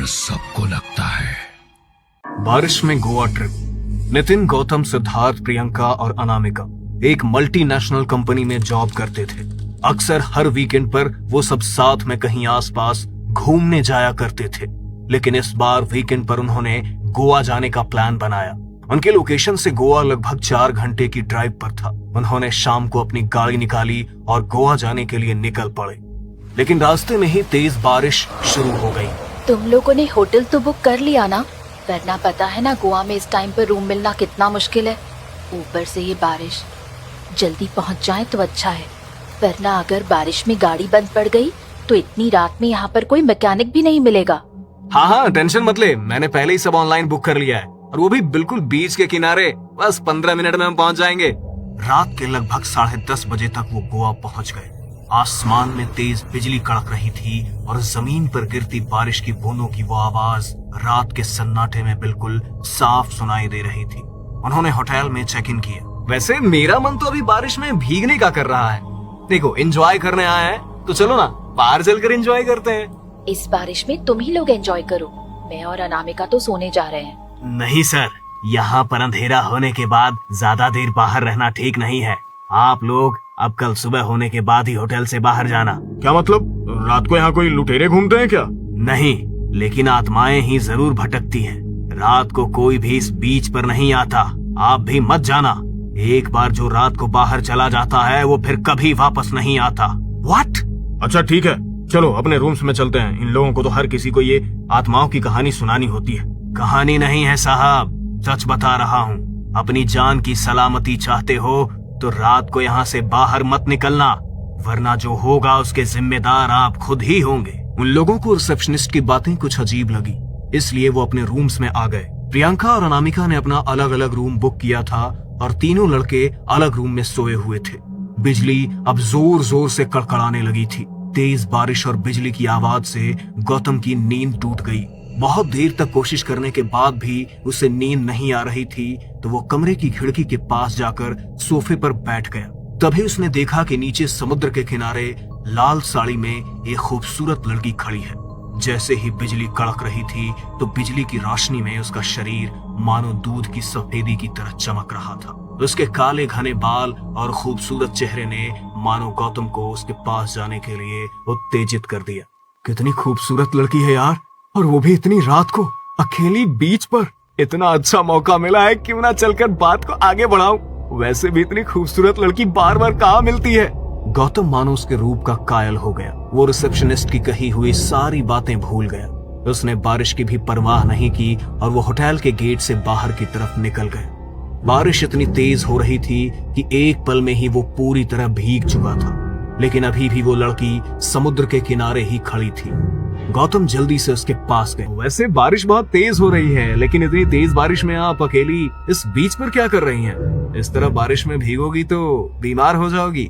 सबको लगता है। बारिश में गोवा ट्रिप। नितिन, गौतम, सिद्धार्थ, प्रियंका और अनामिका एक मल्टीनेशनल कंपनी में जॉब करते थे। अक्सर हर वीकेंड पर वो सब साथ में कहीं आसपास घूमने जाया करते थे, लेकिन इस बार वीकेंड पर उन्होंने गोवा जाने का प्लान बनाया। उनके लोकेशन से गोवा लगभग 4 घंटे की ड्राइव पर था। उन्होंने शाम को अपनी गाड़ी निकाली और गोवा जाने के लिए निकल पड़े, लेकिन रास्ते में ही तेज बारिश शुरू हो गई। तुम लोगों ने होटल तो बुक कर लिया ना? वरना पता है ना गोवा में इस टाइम पर रूम मिलना कितना मुश्किल है। ऊपर से ये बारिश, जल्दी पहुंच जाए तो अच्छा है, वरना अगर बारिश में गाड़ी बंद पड़ गई तो इतनी रात में यहाँ पर कोई मैकेनिक भी नहीं मिलेगा। हाँ, टेंशन मत ले, मैंने पहले ही सब ऑनलाइन बुक कर लिया है, और वो भी बिल्कुल बीच के किनारे। बस 15 मिनट में हम पहुंच जाएंगे। रात के लगभग 10:30 बजे तक वो गोवा पहुंच गए। आसमान में तेज बिजली कड़क रही थी और जमीन पर गिरती बारिश की बूंदों की वो आवाज रात के सन्नाटे में बिल्कुल साफ सुनाई दे रही थी। उन्होंने होटल में चेक इन किया। वैसे मेरा मन तो अभी बारिश में भीगने का कर रहा है। देखो, एंजॉय करने आए हैं तो चलो ना, बाहर चलकर एंजॉय करते हैं। इस बारिश में तुम ही लोग एंजॉय करो, मैं और अनामिका तो सोने जा रहे हैं। नहीं सर, यहाँ पर अंधेरा होने के बाद ज्यादा देर बाहर रहना ठीक नहीं है। आप लोग अब कल सुबह होने के बाद ही होटल से बाहर जाना। क्या मतलब? रात को यहाँ कोई लुटेरे घूमते हैं क्या? नहीं, लेकिन आत्माएं ही जरूर भटकती हैं। रात को कोई भी इस बीच पर नहीं आता। आप भी मत जाना। एक बार जो रात को बाहर चला जाता है वो फिर कभी वापस नहीं आता। व्हाट? अच्छा ठीक है, चलो अपने रूम्स में चलते हैं। इन लोगों को तो हर किसी को ये आत्माओं की कहानी सुनानी होती है। कहानी नहीं है साहब, सच बता रहा हूँ। अपनी जान की सलामती चाहते हो तो रात को यहाँ से बाहर मत निकलना, वरना जो होगा उसके जिम्मेदार आप खुद ही होंगे। उन लोगों को रिसेप्शनिस्ट की बातें कुछ अजीब लगी, इसलिए वो अपने रूम्स में आ गए। प्रियंका और अनामिका ने अपना अलग अलग रूम बुक किया था और तीनों लड़के अलग रूम में सोए हुए थे। बिजली अब जोर जोर से कड़कड़ाने लगी थी। तेज बारिश और बिजली की आवाज से गौतम की नींद टूट गई। बहुत देर तक कोशिश करने के बाद भी उसे नींद नहीं आ रही थी, तो वो कमरे की खिड़की के पास जाकर सोफे पर बैठ गया। तभी उसने देखा कि नीचे समुद्र के किनारे लाल साड़ी में एक खूबसूरत लड़की खड़ी है। जैसे ही बिजली कड़क रही थी तो बिजली की रोशनी में उसका शरीर मानो दूध की सफेदी की तरह चमक रहा था। उसके काले घने बाल और खूबसूरत चेहरे ने मानो गौतम को उसके पास जाने के लिए उत्तेजित कर दिया। कितनी खूबसूरत लड़की है यार, और वो भी इतनी रात को अकेली बीच पर। इतना अच्छा मौका मिला है, क्यों ना चलकर बात को आगे बढ़ाऊं। वैसे भी इतनी खूबसूरत लड़की बार बार कहाँ मिलती है। गौतम मानो उसके रूप का कायल हो गया। वो रिसेप्शनिस्ट की कही हुई सारी बातें भूल गया। उसने बारिश की भी परवाह नहीं की और वो होटल के गेट से बाहर की तरफ निकल गए। बारिश इतनी तेज हो रही थी कि एक पल में ही वो पूरी तरह भीग चुका था, लेकिन अभी भी वो लड़की समुद्र के किनारे ही खड़ी थी। गौतम जल्दी से उसके पास गए। वैसे बारिश बहुत तेज हो रही है, लेकिन इतनी तेज बारिश में आप अकेली इस बीच पर क्या कर रही हैं? इस तरह बारिश में भीगोगी तो बीमार हो जाओगी।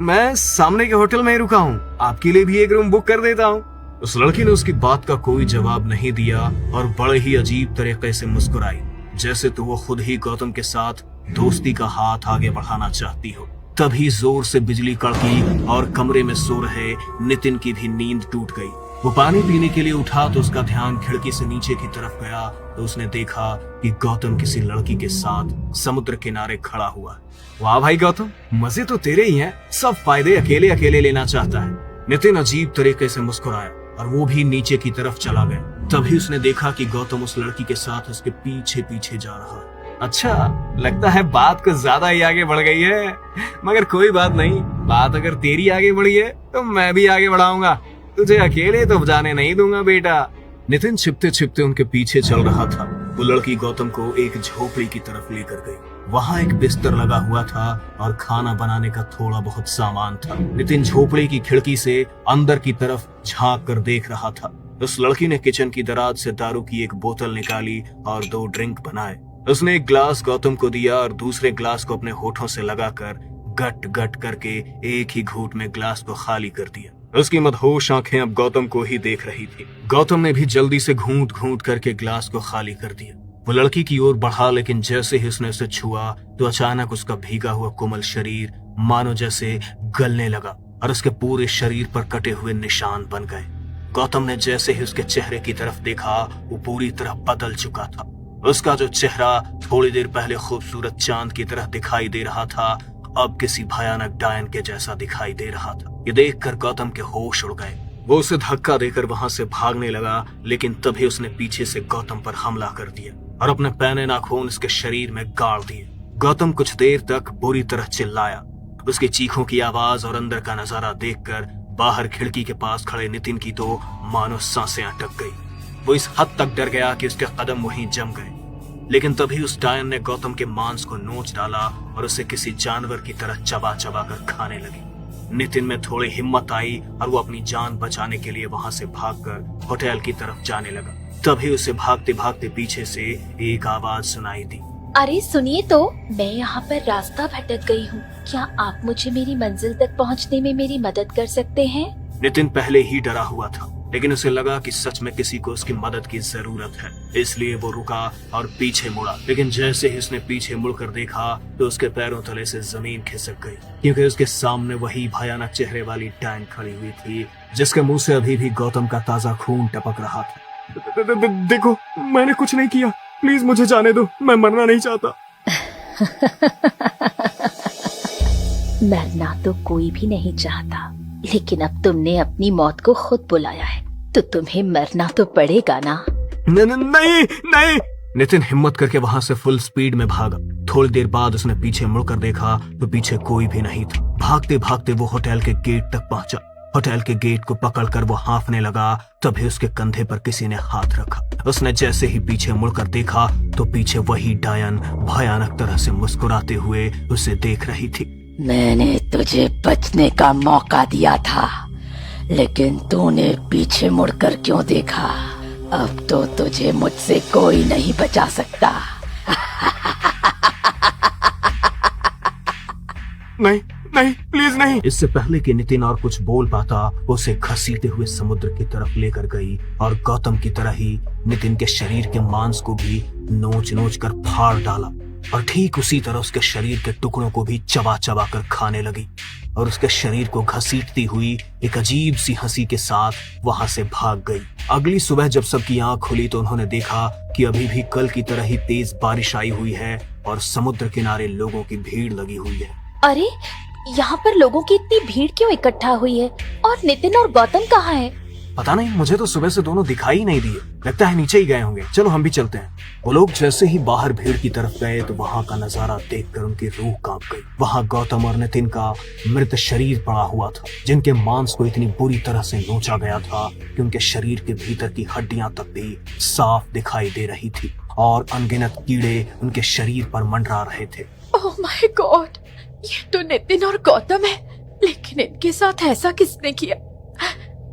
मैं सामने के होटल में ही रुका हूँ, आपके लिए भी एक रूम बुक कर देता हूँ। उस लड़की ने उसकी बात का कोई जवाब नहीं दिया और बड़े ही अजीब तरीके से मुस्कुराई, जैसे तो वो खुद ही गौतम के साथ दोस्ती का हाथ आगे बढ़ाना चाहती हो। तभी जोर से बिजली कड़की और कमरे में सो रहे नितिन की भी नींद टूट गई। वो पानी पीने के लिए उठा तो उसका ध्यान खिड़की से नीचे की तरफ गया, तो उसने देखा कि गौतम किसी लड़की के साथ समुद्र किनारे खड़ा हुआ। वाह भाई गौतम, मजे तो तेरे ही हैं, सब फायदे अकेले अकेले लेना चाहता है। नितिन अजीब तरीके से मुस्कुराया और वो भी नीचे की तरफ चला गया। तभी उसने देखा कि गौतम उस लड़की के साथ उसके पीछे पीछे जा रहा है। अच्छा, लगता है बात कुछ ज्यादा ही आगे बढ़ गई है, मगर कोई बात नहीं। बात अगर तेरी आगे बढ़ी है तो मैं भी आगे बढ़ाऊंगा। तुझे अकेले तो जाने नहीं दूंगा बेटा। नितिन छिपते छिपते उनके पीछे चल रहा था। वो लड़की गौतम को एक झोपड़ी की तरफ लेकर गई। वहाँ एक बिस्तर लगा हुआ था और खाना बनाने का थोड़ा बहुत सामान था। नितिन झोपड़ी की खिड़की से अंदर की तरफ झांक कर देख रहा था। उस लड़की ने किचन की दराज से दारू की एक बोतल निकाली और 2 ड्रिंक बनाए। उसने एक ग्लास गौतम को दिया और दूसरे ग्लास को अपने होठों से लगाकर गट गट करके एक ही घूंट में ग्लास को खाली कर दिया। उसकी मदहोश आंखें अब गौतम को ही देख रही थी। गौतम ने भी जल्दी से घूंट घूंट करके ग्लास को खाली कर दिया। वो लड़की की ओर बढ़ा, लेकिन जैसे ही उसने उसे छुआ तो अचानक उसका भीगा हुआ कोमल शरीर मानो जैसे गलने लगा और उसके पूरे शरीर पर कटे हुए निशान बन गए। गौतम ने जैसे ही उसके चेहरे की तरफ देखा वो पूरी तरह बदल चुका था। उसका जो चेहरा थोड़ी देर पहले खूबसूरत चांद की तरह दिखाई दे रहा था अब किसी भयानक डायन के जैसा दिखाई दे रहा था। ये देखकर गौतम के होश उड़ गए। वो उसे धक्का देकर वहां से भागने लगा, लेकिन तभी उसने पीछे से गौतम पर हमला कर दिया और अपने पैने नाखून उसके शरीर में गाड़ दिए। गौतम कुछ देर तक बुरी तरह चिल्लाया। उसकी चीखों की आवाज और अंदर का नजारा देखकर बाहर खिड़की के पास खड़े नितिन की तो मानो सांसें अटक गई। वो इस हद तक डर गया कि उसके कदम वहीं जम गए। लेकिन तभी उस डायन ने गौतम के मांस को नोच डाला और उसे किसी जानवर की तरह चबा चबा कर खाने लगी। नितिन में थोड़ी हिम्मत आई और वो अपनी जान बचाने के लिए वहां से भागकर होटल की तरफ जाने लगा। तभी उसे भागते भागते पीछे से एक आवाज सुनाई दी। अरे सुनिए तो, मैं यहाँ पर रास्ता भटक गई हूँ। क्या आप मुझे मेरी मंजिल तक पहुँचने में मेरी मदद कर सकते हैं? नितिन पहले ही डरा हुआ था, लेकिन उसे लगा कि सच में किसी को उसकी मदद की जरूरत है, इसलिए वो रुका और पीछे मुड़ा। लेकिन जैसे ही उसने पीछे मुड़कर देखा तो उसके पैरों तले से जमीन खिसक गई, क्योंकि उसके सामने वही भयानक चेहरे वाली डायन खड़ी हुई थी, जिसके मुंह से अभी भी गौतम का ताजा खून टपक रहा था। देखो, मैंने कुछ नहीं किया, प्लीज मुझे जाने दो, मैं मरना नहीं चाहता। मरना तो कोई भी नहीं चाहता, लेकिन अब तुमने अपनी मौत को खुद बुलाया है तो तुम्हें मरना तो पड़ेगा ना। नहीं नहीं। नितिन हिम्मत करके वहां से फुल स्पीड में भागा। थोड़ी देर बाद उसने पीछे मुड़कर देखा तो पीछे कोई भी नहीं था। भागते भागते वो होटल के गेट तक पहुंचा। होटल के गेट को पकड़कर वो हाँफने लगा। तभी उसके कंधे पर किसी ने हाथ रखा। उसने जैसे ही पीछे मुड़कर देखा तो पीछे वही डायन भयानक तरह से मुस्कुराते हुए उसे देख रही थी। मैंने तुझे बचने का मौका दिया था, लेकिन तूने पीछे मुड़कर क्यों देखा? अब तो तुझे मुझसे कोई नहीं बचा सकता। नहीं नहीं, प्लीज नहीं। इससे पहले कि नितिन और कुछ बोल पाता, उसे घसीटते हुए समुद्र की तरफ लेकर गई और गौतम की तरह ही नितिन के शरीर के मांस को भी नोच नोच कर फाड़ डाला और ठीक उसी तरह उसके शरीर के टुकड़ों को भी चबा चबा कर खाने लगी और उसके शरीर को घसीटती हुई एक अजीब सी हंसी के साथ वहां से भाग गई। अगली सुबह जब सबकी आंख खुली तो उन्होंने देखा कि अभी भी कल की तरह ही तेज बारिश आई हुई है और समुद्र किनारे लोगों की भीड़ लगी हुई है। अरे यहाँ पर लोगों की इतनी भीड़ क्यों इकट्ठा हुई है? और नितिन और गौतम कहाँ हैं? पता नहीं, मुझे तो सुबह से दोनों दिखाई नहीं दिए। लगता है नीचे ही गए होंगे। चलो हम भी चलते हैं। वो लोग जैसे ही बाहर भीड़ की तरफ गए तो वहां का नजारा देखकर उनकी रूह कांप गई। वहां गौतम और नितिन का मृत शरीर पड़ा हुआ था, जिनके मांस को इतनी बुरी तरह से नोचा गया था कि उनके शरीर के भीतर की हड्डियां तक भी साफ दिखाई दे रही थी और अनगिनत कीड़े उनके शरीर पर मंडरा रहे थे। ओह माय गॉड, ये तो नितिन और गौतम है, लेकिन इनके साथ ऐसा किसने किया?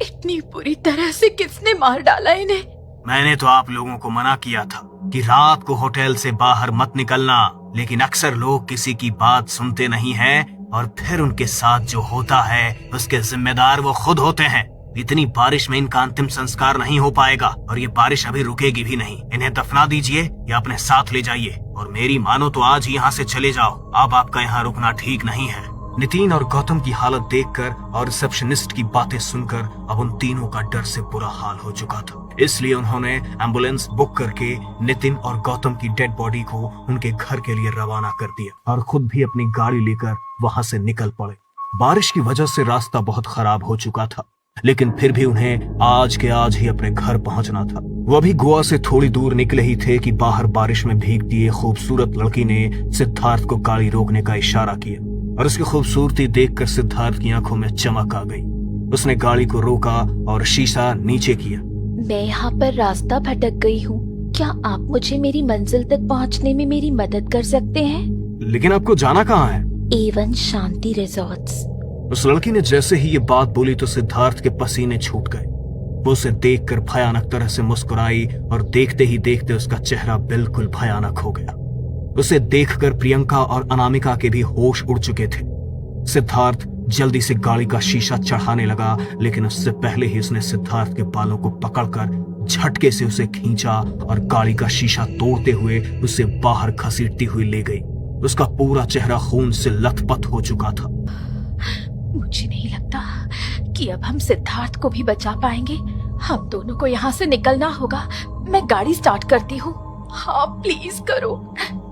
इतनी बुरी तरह से किसने मार डाला इन्हें? मैंने तो आप लोगों को मना किया था कि रात को होटल से बाहर मत निकलना, लेकिन अक्सर लोग किसी की बात सुनते नहीं हैं और फिर उनके साथ जो होता है उसके जिम्मेदार वो खुद होते हैं। इतनी बारिश में इनका अंतिम संस्कार नहीं हो पाएगा और ये बारिश अभी रुकेगी भी नहीं। इन्हें दफना दीजिए या अपने साथ ले जाइए और मेरी मानो तो आज ही यहाँ से चले जाओ। अब आपका यहाँ रुकना ठीक नहीं है। नितिन और गौतम की हालत देखकर और रिसेप्शनिस्ट की बातें सुनकर अब उन तीनों का डर से बुरा हाल हो चुका था। इसलिए उन्होंने एम्बुलेंस बुक करके नितिन और गौतम की डेड बॉडी को उनके घर के लिए रवाना कर दिया और खुद भी अपनी गाड़ी लेकर वहां से निकल पड़े। बारिश की वजह से रास्ता बहुत खराब हो चुका था, लेकिन फिर भी उन्हें आज के आज ही अपने घर पहुंचना था। वो अभी गोवा से थोड़ी दूर निकले ही थे कि बाहर बारिश में भीगती एक खूबसूरत लड़की ने सिद्धार्थ को गाड़ी रोकने का इशारा किया और उसकी खूबसूरती देखकर सिद्धार्थ की आंखों में चमक आ गई। उसने गाड़ी को रोका और शीशा नीचे किया। मैं यहाँ पर रास्ता भटक गई हूँ। क्या आप मुझे मेरी मंजिल तक पहुँचने में मेरी मदद कर सकते हैं? लेकिन आपको जाना कहाँ है? A1 शांति रिजॉर्ट्स। उस लड़की ने जैसे ही ये बात बोली तो सिद्धार्थ के पसीने छूट गए। वो उसे देखकर भयानक तरह से मुस्कुराई और देखते ही देखते उसका चेहरा बिल्कुल भयानक हो गया। उसे देखकर प्रियंका और अनामिका के भी होश उड़ चुके थे। सिद्धार्थ जल्दी से गाड़ी का शीशा चढ़ाने लगा, लेकिन उससे पहले ही उसने सिद्धार्थ के बालों को पकड़कर झटके से उसे खींचा और गाड़ी का शीशा तोड़ते हुए उसे बाहर घसीटती हुई ले गई। उसका पूरा चेहरा खून से लथपथ हो चुका था। मुझे नहीं लगता कि अब हम सिद्धार्थ को भी बचा पाएंगे। हम दोनों को यहाँ से निकलना होगा। मैं गाड़ी स्टार्ट करती हूँ। हाँ प्लीज करो,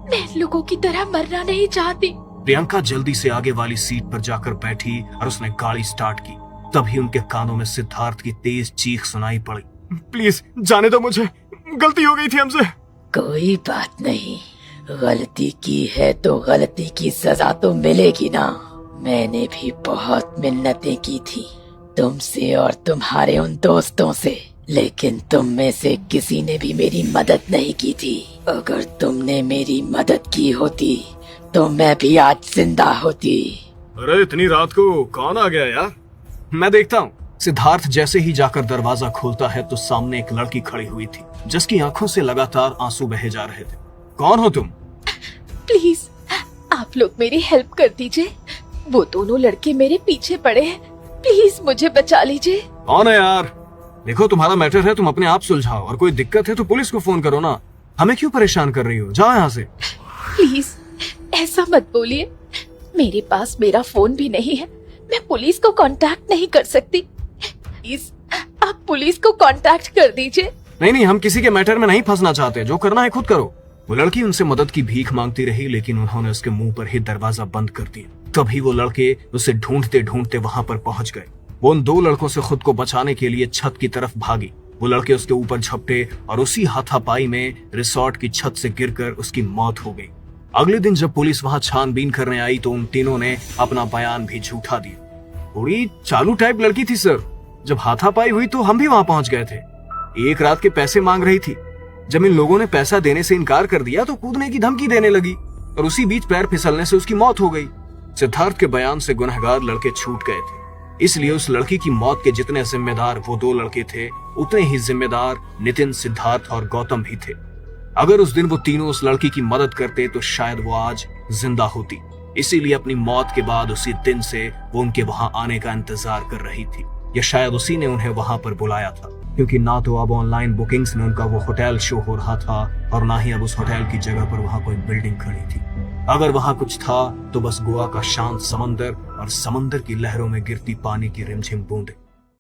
मैं इन लोगों की तरह मरना नहीं चाहती। प्रियंका जल्दी से आगे वाली सीट पर जाकर बैठी और उसने गाड़ी स्टार्ट की। तभी उनके कानों में सिद्धार्थ की तेज चीख सुनाई पड़ी। प्लीज जाने दो मुझे, गलती हो गई थी हमसे। कोई बात नहीं, गलती की है तो गलती की सजा तो मिलेगी ना। मैंने भी बहुत मिन्नतें की थी तुमसे और तुम्हारे उन दोस्तों से, लेकिन तुम में से किसी ने भी मेरी मदद नहीं की थी। अगर तुमने मेरी मदद की होती तो मैं भी आज जिंदा होती। अरे इतनी रात को कौन आ गया यार? मैं देखता हूँ। सिद्धार्थ जैसे ही जाकर दरवाजा खोलता है तो सामने एक लड़की खड़ी हुई थी जिसकी आंखों से लगातार आंसू बहे जा रहे थे। कौन हो तुम? प्लीज आप लोग मेरी हेल्प कर दीजिए। वो दोनों लड़के मेरे पीछे पड़े हैं, प्लीज मुझे बचा लीजिए। कौन है यार? देखो तुम्हारा मैटर है, तुम अपने आप सुलझाओ, और कोई दिक्कत है तो पुलिस को फोन करो ना। हमें क्यों परेशान कर रही हो? जाओ यहाँ से। प्लीज ऐसा मत बोलिए, मेरे पास मेरा फोन भी नहीं है, मैं पुलिस को कांटेक्ट नहीं कर सकती। प्लीज आप पुलिस को कांटेक्ट कर दीजिए। नहीं, हम किसी के मैटर में नहीं फंसना चाहते, जो करना है खुद करो। वो लड़की उनसे मदद की भीख मांगती रही, लेकिन उन्होंने उसके मुंह पर ही दरवाजा बंद कर दिया। तभी वो लड़के उसे ढूंढते ढूंढते वहां पर पहुंच गए। वो उन दो लड़कों से खुद को बचाने के लिए छत की तरफ भागी। वो लड़के उसके ऊपर झपटे और उसी हाथापाई में रिसोर्ट की छत से गिरकर उसकी मौत हो गई। अगले दिन जब पुलिस वहां छानबीन करने आई तो उन तीनों ने अपना बयान भी झूठा दिया। थोड़ी चालू टाइप लड़की थी सर। जब हाथापाई हुई तो हम भी वहां पहुंच गए थे। एक रात के पैसे मांग रही थी। जब इन लोगों ने पैसा देने से इनकार कर दिया तो कूदने की धमकी देने लगी और उसी बीच पैर फिसलने से उसकी मौत हो गई। सिद्धार्थ के बयान से गुनहगार लड़के छूट गए थे, इसलिए उस लड़की की मौत के जितने जिम्मेदार वो दो लड़के थे, उतने ही जिम्मेदार नितिन, सिद्धार्थ और गौतम भी थे। अगर उस दिन वो तीनों उस लड़की की मदद करते तो शायद वो आज जिंदा होती। इसीलिए अपनी मौत के बाद उसी दिन से वो उनके वहां आने का इंतजार कर रही थी, या शायद उसी ने उन्हें वहां पर बुलाया था, क्योंकि ना तो अब ऑनलाइन बुकिंग्स में उनका वो होटल शो हो रहा था और ना ही अब उस होटल की जगह पर वहां कोई बिल्डिंग खड़ी थी। अगर वहां कुछ था तो बस गोवा का शांत समंदर और समंदर की लहरों में गिरती पानी की रिमझिम बूंदें।